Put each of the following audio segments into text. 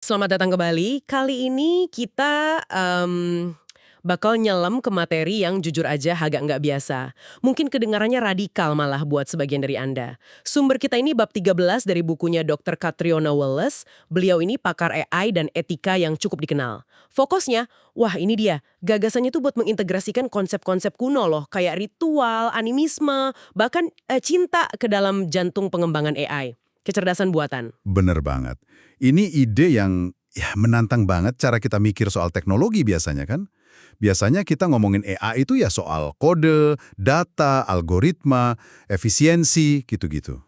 Selamat datang kembali. Kali ini kita bakal nyelam ke materi yang jujur aja agak nggak biasa. Mungkin kedengarannya radikal malah buat sebagian dari Anda. Sumber kita ini bab 13 dari bukunya Dr. Catriona Wallace. Beliau ini pakar AI dan etika yang cukup dikenal. Fokusnya, wah ini dia, gagasannya tuh buat mengintegrasikan konsep-konsep kuno loh, kayak ritual, animisme, bahkan cinta ke dalam jantung pengembangan AI. Kecerdasan buatan. Bener banget. Ini ide yang menantang banget cara kita mikir soal teknologi biasanya kan. Biasanya kita ngomongin AI itu ya soal kode, data, algoritma, efisiensi, gitu-gitu.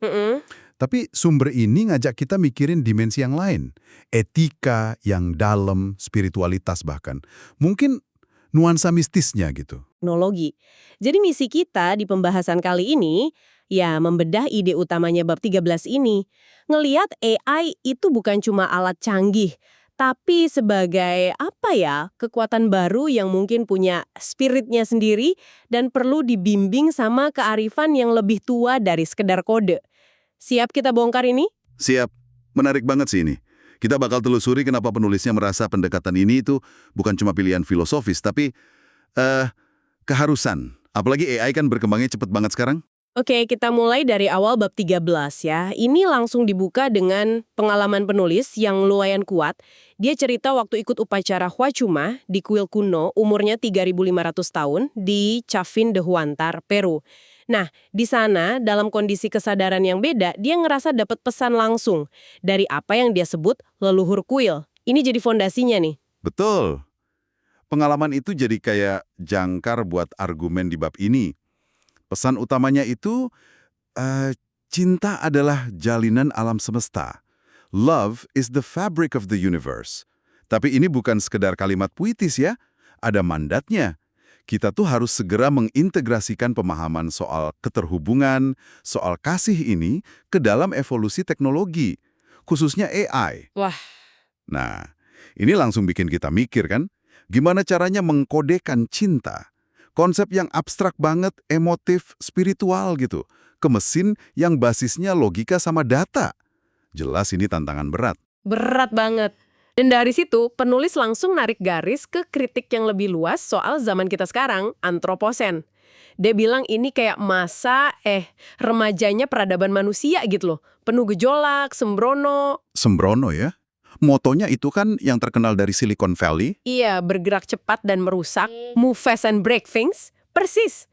Mm-mm. Tapi sumber ini ngajak kita mikirin dimensi yang lain. Etika yang dalam, spiritualitas bahkan. Mungkin nuansa mistisnya gitu. Teknologi. Jadi misi kita di pembahasan kali ini, ya membedah ide utamanya bab 13 ini. Ngeliat AI itu bukan cuma alat canggih, tapi sebagai apa ya, kekuatan baru yang mungkin punya spiritnya sendiri dan perlu dibimbing sama kearifan yang lebih tua dari sekedar kode. Siap kita bongkar ini? Siap. Menarik banget sih ini. Kita bakal telusuri kenapa penulisnya merasa pendekatan ini itu bukan cuma pilihan filosofis, tapi eh keharusan. Apalagi AI kan berkembangnya cepet banget sekarang. Oke, kita mulai dari awal bab 13 ya. Ini langsung dibuka dengan pengalaman penulis yang lumayan kuat. Dia cerita waktu ikut upacara Huachuma di kuil kuno umurnya 3.500 tahun di Chafin de Huantar, Peru. Nah, di sana dalam kondisi kesadaran yang beda, dia ngerasa dapat pesan langsung dari apa yang dia sebut leluhur kuil. Ini jadi fondasinya nih. Betul. Pengalaman itu jadi kayak jangkar buat argumen di bab ini. Pesan utamanya itu, cinta adalah jalinan alam semesta. Love is the fabric of the universe. Tapi ini bukan sekedar kalimat puitis ya, ada mandatnya. Kita tuh harus segera mengintegrasikan pemahaman soal keterhubungan, soal kasih ini ke dalam evolusi teknologi, khususnya AI. Wah, Nah, ini langsung bikin kita mikir kan, gimana caranya mengkodekan cinta? Konsep yang abstrak banget, emotif, spiritual gitu, ke mesin yang basisnya logika sama data. Jelas ini tantangan berat. berat banget. Dan dari situ, penulis langsung narik garis ke kritik yang lebih luas soal zaman kita sekarang, antroposen. Dia bilang ini kayak masa, remajanya peradaban manusia gitu loh. Penuh gejolak, sembrono. Sembrono ya. Motonya itu kan yang terkenal dari Silicon Valley. Iya, bergerak cepat dan merusak, move fast and break things. Persis.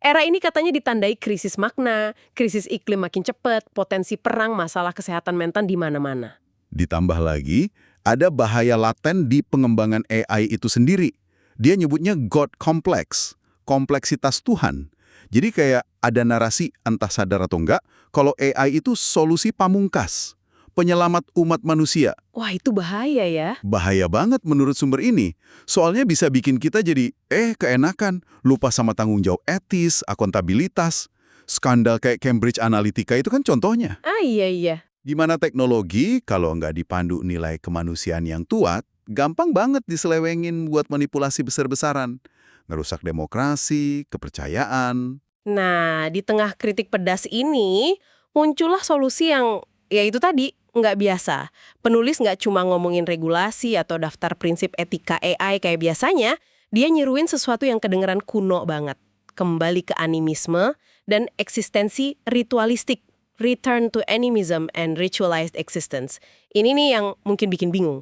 Era ini katanya ditandai krisis makna, krisis iklim makin cepat, potensi perang, masalah kesehatan mental di mana-mana. Ditambah lagi, ada bahaya laten di pengembangan AI itu sendiri. Dia nyebutnya God Complex, kompleksitas Tuhan. Jadi kayak ada narasi entah sadar atau enggak, kalau AI itu solusi pamungkas, penyelamat umat manusia. Wah, itu bahaya ya. Bahaya banget menurut sumber ini. Soalnya bisa bikin kita jadi, keenakan, lupa sama tanggung jawab etis, akuntabilitas. Skandal kayak Cambridge Analytica itu kan contohnya. Ah, iya. Gimana teknologi, kalau nggak dipandu nilai kemanusiaan yang kuat, gampang banget diselewengin buat manipulasi besar-besaran. Ngerusak demokrasi, kepercayaan. Nah, di tengah kritik pedas ini, muncullah solusi yang, ya itu tadi, nggak biasa. Penulis nggak cuma ngomongin regulasi atau daftar prinsip etika AI kayak biasanya, dia nyeruin sesuatu yang kedengeran kuno banget. Kembali ke animisme dan eksistensi ritualistik. Return to animism and ritualized existence. Ini nih yang mungkin bikin bingung.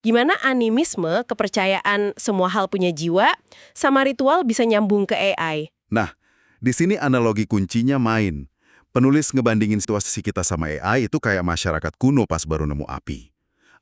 Gimana animisme, kepercayaan semua hal punya jiwa, sama ritual bisa nyambung ke AI? Nah, di sini analogi kuncinya main. Penulis ngebandingin situasi kita sama AI itu kayak masyarakat kuno pas baru nemu api.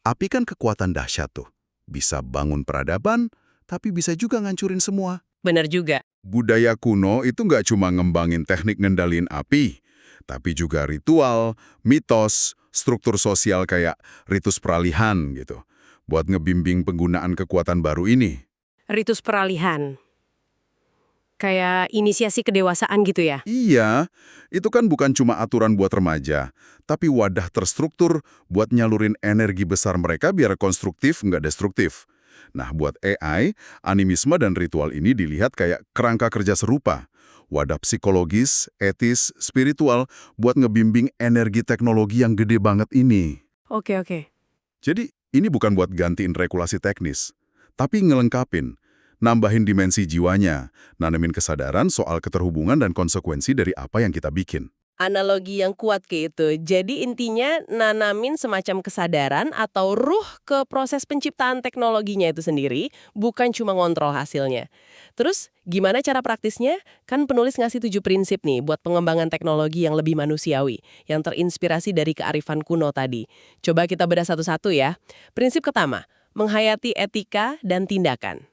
Api kan kekuatan dahsyat tuh. Bisa bangun peradaban, tapi bisa juga ngancurin semua. Bener juga. Budaya kuno itu nggak cuma ngembangin teknik ngendalin api, tapi juga ritual, mitos, struktur sosial kayak ritus peralihan gitu, buat ngebimbing penggunaan kekuatan baru ini. Ritus peralihan. Kayak inisiasi kedewasaan gitu ya? Iya, itu kan bukan cuma aturan buat remaja, tapi wadah terstruktur buat nyalurin energi besar mereka biar konstruktif nggak destruktif. Nah, buat AI, animisme dan ritual ini dilihat kayak kerangka kerja serupa. Wadah psikologis, etis, spiritual buat ngebimbing energi teknologi yang gede banget ini. Oke. Jadi, Ini bukan buat gantiin regulasi teknis, tapi ngelengkapin, nambahin dimensi jiwanya, nanemin kesadaran soal keterhubungan dan konsekuensi dari apa yang kita bikin. Analogi yang kuat kayak itu. Jadi intinya nanamin semacam kesadaran atau ruh ke proses penciptaan teknologinya itu sendiri, bukan cuma ngontrol hasilnya. Terus gimana cara praktisnya? Kan penulis ngasih 7 prinsip nih buat pengembangan teknologi yang lebih manusiawi, yang terinspirasi dari kearifan kuno tadi. Coba kita bedah satu-satu ya. Prinsip pertama, menghayati etika dan tindakan.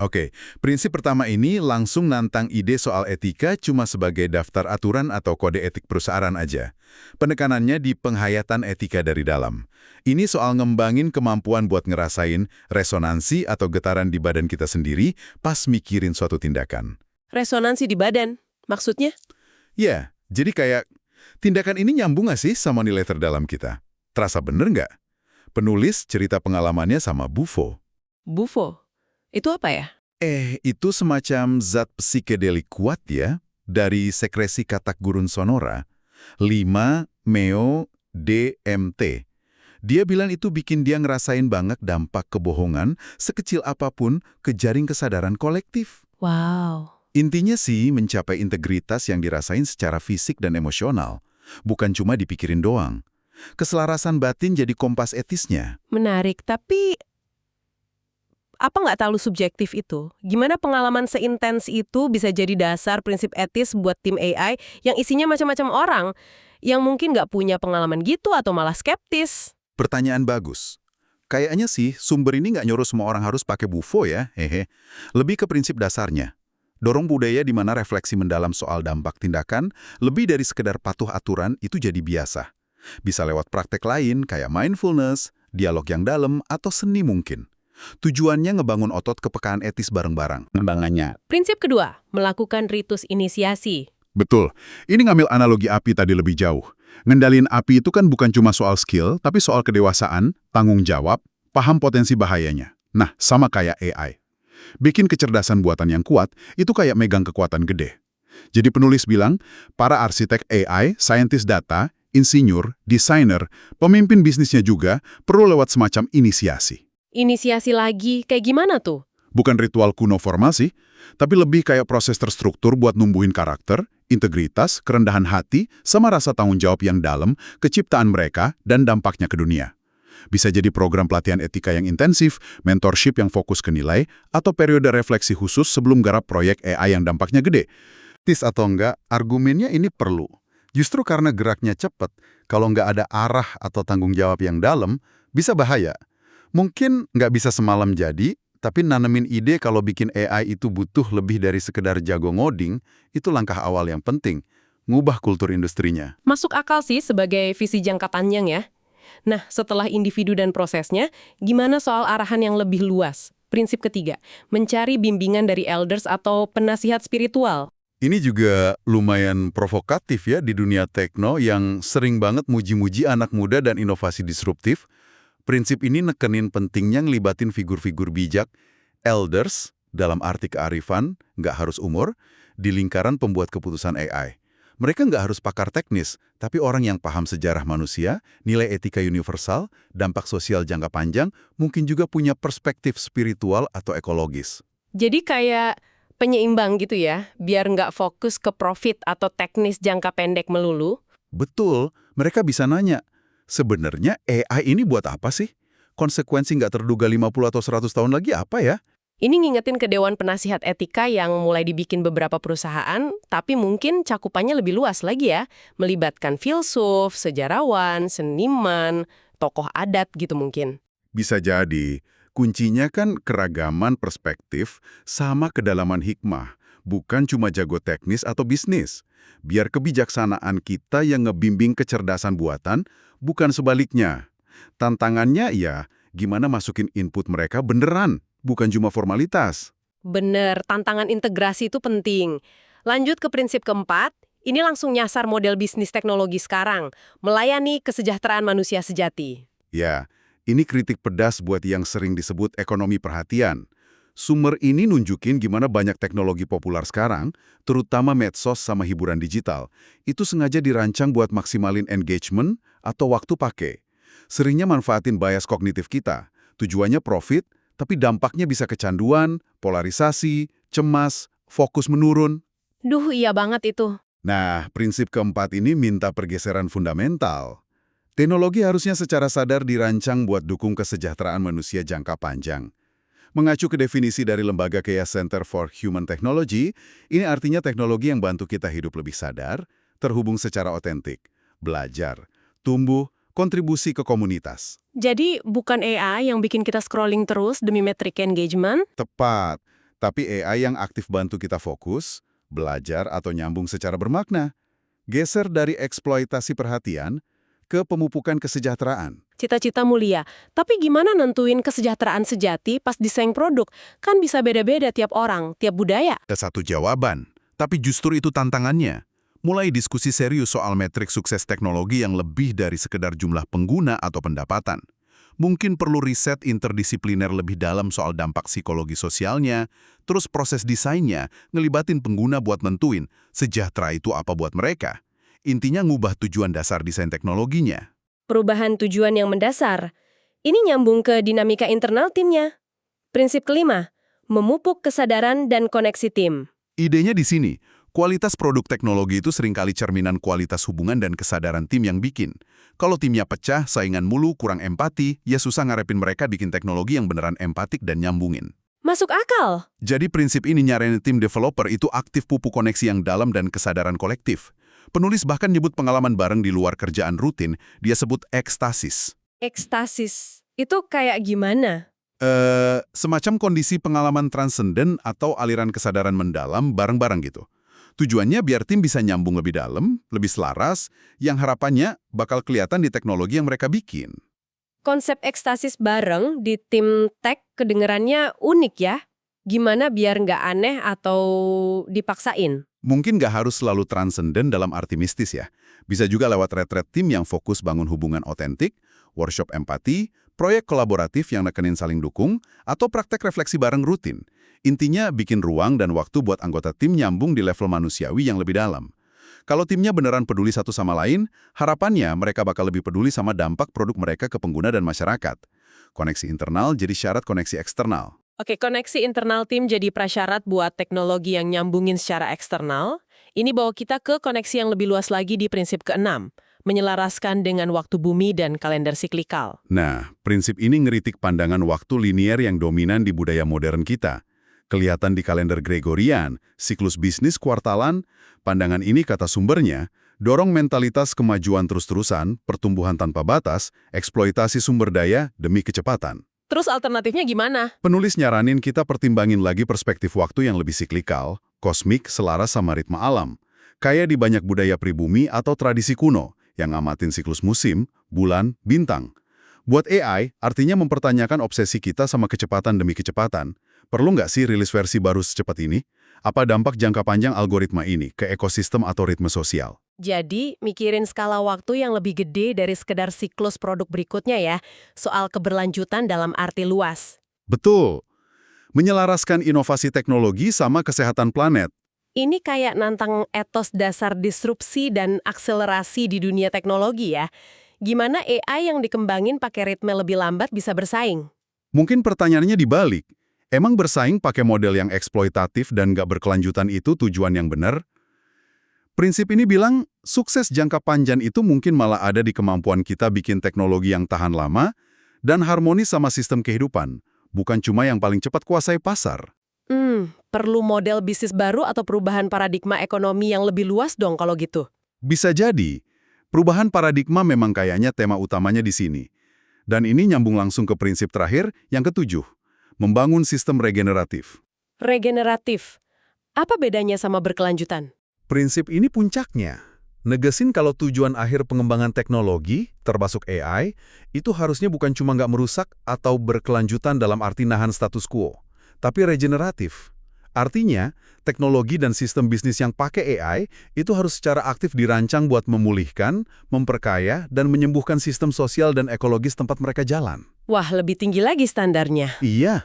Oke, prinsip pertama ini langsung nantang ide soal etika cuma sebagai daftar aturan atau kode etik perusahaan aja. Penekanannya di penghayatan etika dari dalam. Ini soal ngembangin kemampuan buat ngerasain resonansi atau getaran di badan kita sendiri pas mikirin suatu tindakan. Resonansi di badan, maksudnya? Ya, jadi kayak, tindakan ini nyambung nggak sih sama nilai terdalam kita? Terasa bener nggak? Penulis cerita pengalamannya sama Bufo. Bufo. Itu apa ya? Itu semacam zat psikedelik kuat ya, dari sekresi katak gurun sonora, 5-MeO-DMT. Dia bilang itu bikin dia ngerasain banget dampak kebohongan sekecil apapun ke jaring kesadaran kolektif. Wow. Intinya sih mencapai integritas yang dirasain secara fisik dan emosional, bukan cuma dipikirin doang. Keselarasan batin jadi kompas etisnya. Menarik, tapi apa nggak terlalu subjektif itu? Gimana pengalaman seintens itu bisa jadi dasar prinsip etis buat tim AI yang isinya macam-macam orang yang mungkin nggak punya pengalaman gitu atau malah skeptis? Pertanyaan bagus. Kayaknya sih sumber ini nggak nyuruh semua orang harus pakai Bufo ya, hehe. Lebih ke prinsip dasarnya. Dorong budaya di mana refleksi mendalam soal dampak tindakan lebih dari sekedar patuh aturan itu jadi biasa. Bisa lewat praktek lain kayak mindfulness, dialog yang dalam, atau seni mungkin. Tujuannya ngebangun otot kepekaan etis bareng-barang. Ngembangannya. Prinsip kedua, melakukan ritus inisiasi. Betul. Ini ngambil analogi api tadi lebih jauh. Ngendalin api itu kan bukan cuma soal skill, tapi soal kedewasaan, tanggung jawab, paham potensi bahayanya. Nah, sama kayak AI. Bikin kecerdasan buatan yang kuat, itu kayak megang kekuatan gede. Jadi penulis bilang, para arsitek AI, saintis data, insinyur, desainer, pemimpin bisnisnya juga perlu lewat semacam inisiasi. Inisiasi lagi, kayak gimana tuh? Bukan ritual kuno formasi, tapi lebih kayak proses terstruktur buat numbuhin karakter, integritas, kerendahan hati, sama rasa tanggung jawab yang dalam ke ciptaan mereka dan dampaknya ke dunia. Bisa jadi program pelatihan etika yang intensif, mentorship yang fokus ke nilai, atau periode refleksi khusus sebelum garap proyek AI yang dampaknya gede. Tis atau enggak, argumennya ini perlu. Justru karena geraknya cepat, kalau nggak ada arah atau tanggung jawab yang dalam, bisa bahaya. Mungkin nggak bisa semalam jadi, tapi nanemin ide kalau bikin AI itu butuh lebih dari sekedar jago ngoding, itu langkah awal yang penting. Ngubah kultur industrinya. Masuk akal sih sebagai visi jangka panjang ya. Nah, setelah individu dan prosesnya, gimana soal arahan yang lebih luas? Prinsip ketiga, mencari bimbingan dari elders atau penasihat spiritual. Ini juga lumayan provokatif ya di dunia tekno yang sering banget muji-muji anak muda dan inovasi disruptif. Prinsip ini nekenin pentingnya ngelibatin figur-figur bijak, elders, dalam arti kearifan, nggak harus umur, di lingkaran pembuat keputusan AI. Mereka nggak harus pakar teknis, tapi orang yang paham sejarah manusia, nilai etika universal, dampak sosial jangka panjang, mungkin juga punya perspektif spiritual atau ekologis. Jadi kayak penyeimbang gitu ya, biar nggak fokus ke profit atau teknis jangka pendek melulu. Betul, mereka bisa nanya, sebenarnya AI ini buat apa sih? Konsekuensi nggak terduga 50 atau 100 tahun lagi apa ya? Ini ngingetin ke Dewan Penasihat Etika yang mulai dibikin beberapa perusahaan, tapi mungkin cakupannya lebih luas lagi ya, melibatkan filsuf, sejarawan, seniman, tokoh adat gitu mungkin. Bisa jadi. Kuncinya kan keragaman perspektif sama kedalaman hikmah, bukan cuma jago teknis atau bisnis. Biar kebijaksanaan kita yang ngebimbing kecerdasan buatan, bukan sebaliknya. Tantangannya ya, gimana masukin input mereka beneran, bukan cuma formalitas. Bener, tantangan integrasi itu penting. Lanjut ke prinsip keempat, ini langsung nyasar model bisnis teknologi sekarang, melayani kesejahteraan manusia sejati. Ya, ini kritik pedas buat yang sering disebut ekonomi perhatian. Sumber ini nunjukin gimana banyak teknologi populer sekarang, terutama medsos sama hiburan digital, itu sengaja dirancang buat maksimalin engagement atau waktu pakai. Seringnya manfaatin bias kognitif kita. Tujuannya profit, tapi dampaknya bisa kecanduan, polarisasi, cemas, fokus menurun. Duh, iya banget itu. Nah, prinsip keempat ini minta pergeseran fundamental. Teknologi harusnya secara sadar dirancang buat dukung kesejahteraan manusia jangka panjang. Mengacu ke definisi dari lembaga kayak Center for Human Technology, ini artinya teknologi yang bantu kita hidup lebih sadar, terhubung secara otentik, belajar, tumbuh, kontribusi ke komunitas. Jadi bukan AI yang bikin kita scrolling terus demi metric engagement? Tepat, tapi AI yang aktif bantu kita fokus, belajar atau nyambung secara bermakna. Geser dari eksploitasi perhatian ke pemupukan kesejahteraan. Cita-cita mulia. Tapi gimana nentuin kesejahteraan sejati pas desain produk? Kan bisa beda-beda tiap orang, tiap budaya. Ada satu jawaban, tapi justru itu tantangannya. Mulai diskusi serius soal metrik sukses teknologi yang lebih dari sekedar jumlah pengguna atau pendapatan. Mungkin perlu riset interdisipliner lebih dalam soal dampak psikologi sosialnya, terus proses desainnya ngelibatin pengguna buat nentuin sejahtera itu apa buat mereka. Intinya ngubah tujuan dasar desain teknologinya. Perubahan tujuan yang mendasar. Ini nyambung ke dinamika internal timnya. Prinsip kelima, memupuk kesadaran dan koneksi tim. Idenya di sini, kualitas produk teknologi itu seringkali cerminan kualitas hubungan dan kesadaran tim yang bikin. Kalau timnya pecah, saingan mulu, kurang empati, ya susah ngarepin mereka bikin teknologi yang beneran empatik dan nyambungin. Masuk akal. Jadi prinsip ini nyaranin tim developer itu aktif pupuk koneksi yang dalam dan kesadaran kolektif. Penulis bahkan nyebut pengalaman bareng di luar kerjaan rutin, dia sebut ekstasis. Ekstasis. Itu kayak gimana? Semacam kondisi pengalaman transenden atau aliran kesadaran mendalam bareng-bareng gitu. Tujuannya biar tim bisa nyambung lebih dalam, lebih selaras, yang harapannya bakal kelihatan di teknologi yang mereka bikin. Konsep ekstasis bareng di tim tech kedengerannya unik ya. Gimana biar nggak aneh atau dipaksain? Mungkin nggak harus selalu transenden dalam arti mistis ya. Bisa juga lewat retret tim yang fokus bangun hubungan otentik, workshop empati, proyek kolaboratif yang nekenin saling dukung, atau praktek refleksi bareng rutin. Intinya bikin ruang dan waktu buat anggota tim nyambung di level manusiawi yang lebih dalam. Kalau timnya beneran peduli satu sama lain, harapannya mereka bakal lebih peduli sama dampak produk mereka ke pengguna dan masyarakat. Koneksi internal jadi syarat koneksi eksternal. Oke, koneksi internal tim jadi prasyarat buat teknologi yang nyambungin secara eksternal. Ini bawa kita ke koneksi yang lebih luas lagi di prinsip ke-6, menyelaraskan dengan waktu bumi dan kalender siklikal. Nah, prinsip ini ngeritik pandangan waktu linier yang dominan di budaya modern kita. Kelihatan di kalender Gregorian, siklus bisnis kuartalan, pandangan ini kata sumbernya, dorong mentalitas kemajuan terus-terusan, pertumbuhan tanpa batas, eksploitasi sumber daya demi kecepatan. Terus alternatifnya gimana? Penulis nyaranin kita pertimbangin lagi perspektif waktu yang lebih siklikal, kosmik, selaras sama ritme alam. Kayak di banyak budaya pribumi atau tradisi kuno, yang ngamatin siklus musim, bulan, bintang. Buat AI, artinya mempertanyakan obsesi kita sama kecepatan demi kecepatan. Perlu nggak sih rilis versi baru secepat ini? Apa dampak jangka panjang algoritma ini ke ekosistem atau ritme sosial? Jadi, mikirin skala waktu yang lebih gede dari sekedar siklus produk berikutnya ya, soal keberlanjutan dalam arti luas. Betul. Menyelaraskan inovasi teknologi sama kesehatan planet. Ini kayak nantang etos dasar disrupsi dan akselerasi di dunia teknologi ya. Gimana AI yang dikembangin pakai ritme lebih lambat bisa bersaing? Mungkin pertanyaannya dibalik. Emang bersaing pakai model yang eksploitatif dan nggak berkelanjutan itu tujuan yang benar? Prinsip ini bilang, sukses jangka panjang itu mungkin malah ada di kemampuan kita bikin teknologi yang tahan lama dan harmonis sama sistem kehidupan, bukan cuma yang paling cepat kuasai pasar. Perlu model bisnis baru atau perubahan paradigma ekonomi yang lebih luas dong kalau gitu? Bisa jadi, perubahan paradigma memang kayaknya tema utamanya di sini. Dan ini nyambung langsung ke prinsip terakhir, yang ketujuh, membangun sistem regeneratif. Regeneratif. Apa bedanya sama berkelanjutan? Prinsip ini puncaknya. Negesin kalau tujuan akhir pengembangan teknologi, termasuk AI, itu harusnya bukan cuma nggak merusak atau berkelanjutan dalam arti nahan status quo, tapi regeneratif. Artinya, teknologi dan sistem bisnis yang pakai AI itu harus secara aktif dirancang buat memulihkan, memperkaya, dan menyembuhkan sistem sosial dan ekologis tempat mereka jalan. Wah, lebih tinggi lagi standarnya. Iya.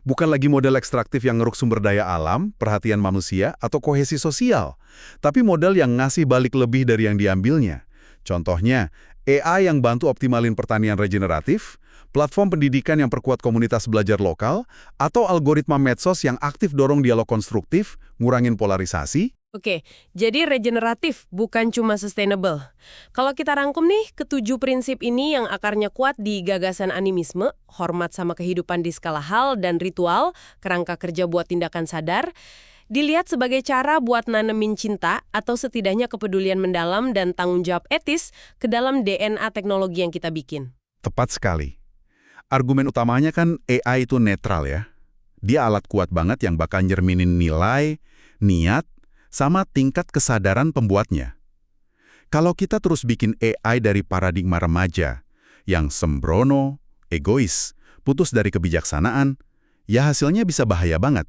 Bukan lagi model ekstraktif yang ngeruk sumber daya alam, perhatian manusia, atau kohesi sosial. Tapi model yang ngasih balik lebih dari yang diambilnya. Contohnya, AI yang bantu optimalin pertanian regeneratif, platform pendidikan yang perkuat komunitas belajar lokal, atau algoritma medsos yang aktif dorong dialog konstruktif, ngurangin polarisasi? Oke, jadi regeneratif bukan cuma sustainable. Kalau kita rangkum nih, ketujuh prinsip ini yang akarnya kuat di gagasan animisme, hormat sama kehidupan di skala hal dan ritual, kerangka kerja buat tindakan sadar, dilihat sebagai cara buat nanemin cinta atau setidaknya kepedulian mendalam dan tanggung jawab etis ke dalam DNA teknologi yang kita bikin. Tepat sekali. Argumen utamanya kan AI itu netral ya. Dia alat kuat banget yang bakal nyerminin nilai, niat, sama tingkat kesadaran pembuatnya. Kalau kita terus bikin AI dari paradigma remaja, yang sembrono, egois, putus dari kebijaksanaan, ya hasilnya bisa bahaya banget.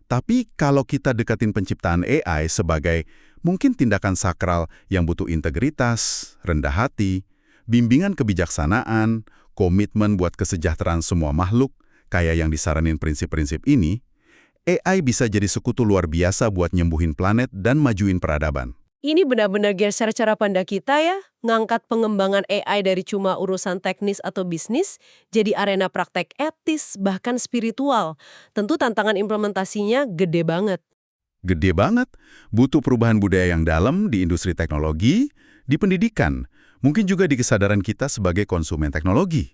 Tapi kalau kita dekatin penciptaan AI sebagai mungkin tindakan sakral yang butuh integritas, rendah hati, bimbingan kebijaksanaan, komitmen buat kesejahteraan semua makhluk, kayak yang disaranin prinsip-prinsip ini, AI bisa jadi sekutu luar biasa buat nyembuhin planet dan majuin peradaban. Ini benar-benar geser cara pandang kita ya, ngangkat pengembangan AI dari cuma urusan teknis atau bisnis, jadi arena praktek etis, bahkan spiritual. Tentu tantangan implementasinya gede banget. Gede banget, butuh perubahan budaya yang dalam di industri teknologi, di pendidikan, mungkin juga di kesadaran kita sebagai konsumen teknologi.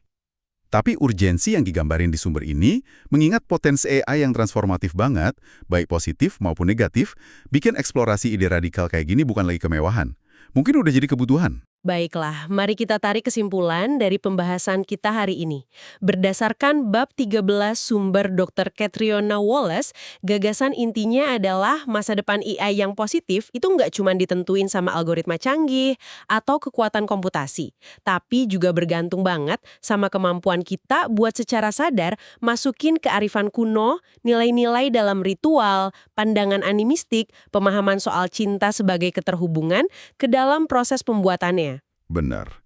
Tapi urgensi yang digambarin di sumber ini, mengingat potensi AI yang transformatif banget, baik positif maupun negatif, bikin eksplorasi ide radikal kayak gini bukan lagi kemewahan. Mungkin udah jadi kebutuhan. Baiklah, mari kita tarik kesimpulan dari pembahasan kita hari ini. Berdasarkan bab 13 sumber Dr. Catriona Wallace, gagasan intinya adalah masa depan AI yang positif itu nggak cuma ditentuin sama algoritma canggih atau kekuatan komputasi, tapi juga bergantung banget sama kemampuan kita buat secara sadar masukin kearifan kuno, nilai-nilai dalam ritual, pandangan animistik, pemahaman soal cinta sebagai keterhubungan ke dalam proses pembuatannya. Benar.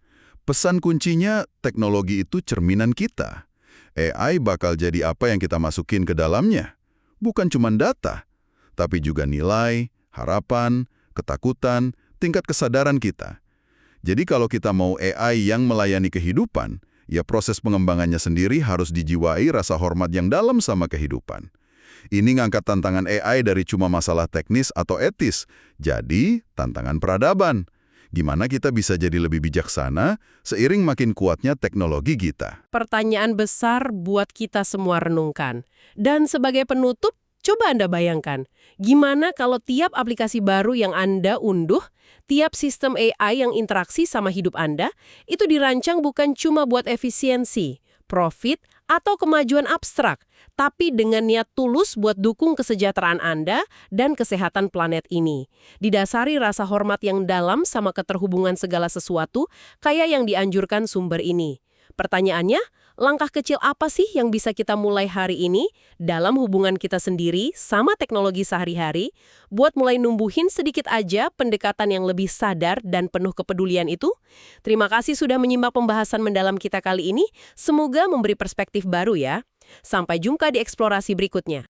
Pesan kuncinya, teknologi itu cerminan kita. AI bakal jadi apa yang kita masukin ke dalamnya. Bukan cuma data, tapi juga nilai, harapan, ketakutan, tingkat kesadaran kita. Jadi kalau kita mau AI yang melayani kehidupan, ya proses pengembangannya sendiri harus dijiwai rasa hormat yang dalam sama kehidupan. Ini ngangkat tantangan AI dari cuma masalah teknis atau etis, jadi tantangan peradaban. Gimana kita bisa jadi lebih bijaksana seiring makin kuatnya teknologi kita? Pertanyaan besar buat kita semua renungkan. Dan sebagai penutup, coba Anda bayangkan, gimana kalau tiap aplikasi baru yang Anda unduh, tiap sistem AI yang interaksi sama hidup Anda, itu dirancang bukan cuma buat efisiensi, profit, atau kemajuan abstrak, tapi dengan niat tulus buat dukung kesejahteraan Anda dan kesehatan planet ini. Didasari rasa hormat yang dalam sama keterhubungan segala sesuatu, kayak yang dianjurkan sumber ini. Pertanyaannya, langkah kecil apa sih yang bisa kita mulai hari ini dalam hubungan kita sendiri sama teknologi sehari-hari buat mulai numbuhin sedikit aja pendekatan yang lebih sadar dan penuh kepedulian itu? Terima kasih sudah menyimak pembahasan mendalam kita kali ini. Semoga memberi perspektif baru ya. Sampai jumpa di eksplorasi berikutnya.